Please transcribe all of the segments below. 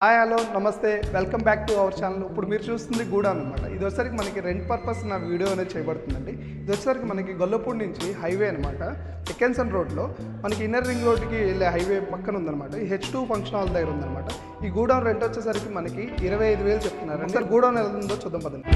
Hi hello నమస్తే welcome back to our channel. ఇప్పుడు మీరు చూస్తుంది గూడా అనమాట. ఇది వచ్చేసరికి మనకి రెంట్ పర్పస్ నా వీడియో అనేది చేయబడుతుందండి. ఇది వచ్చేసరికి మనకి గొల్లపూడి నుంచి హైవే అనమాట, ఎకెన్సన్ రోడ్లో మనకి ఇన్నర్ రింగ్ రోడ్కి వెళ్ళే హైవే పక్కన ఉందన్నమాట. ఈ H2 ఫంక్షన్ హాల్ దగ్గర ఉందన్నమాట. ఈ గూడౌన్ రెంట్ వచ్చేసరికి మనకి 25,000 చెప్తున్నారు. సార్ గూడౌన్ ఎలా ఉందో చూద్దాం పదండి.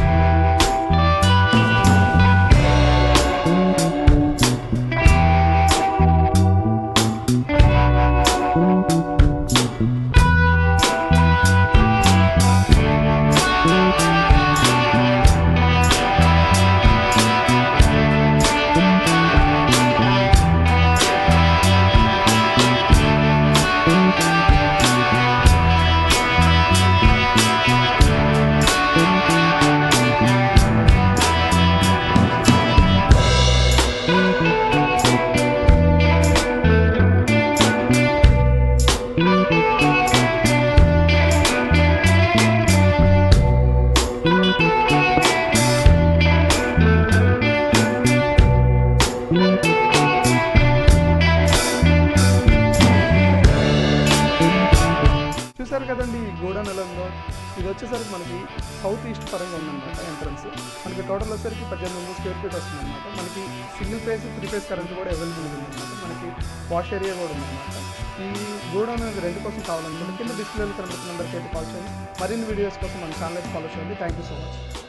చూసారు కదండి ఈ గూడౌన్ ఎలా ఉందో. ఇది వచ్చేసరికి మనకి సౌత్ ఈస్ట్ పరంగా ఉందన్నమాట. ఎంట్రన్స్ మనకి టోటల్ వచ్చేసరికి 1800 స్క్వేర్ ఫీట్ వస్తుందన్నమాట. మనకి సింగిల్ ఫేస్ 3 ఫేస్ కరెంట్ కూడా అవైలబుల్ ఉందన్నమాట. మనకి వాష్ ఏరియా కూడా ఉందన్నమాట. ఈ గూడౌన్ అనేది రెంట్ కోసం కావాలనుకుంటే కింద డిస్ప్లేలో కనిపిస్తున్న నెంబర్కి అయితే కాల్ చేయండి. మరిన్ని వీడియోస్ కోసం మన ఛానల్కి ఫాలో చేయండి. Thank you so much.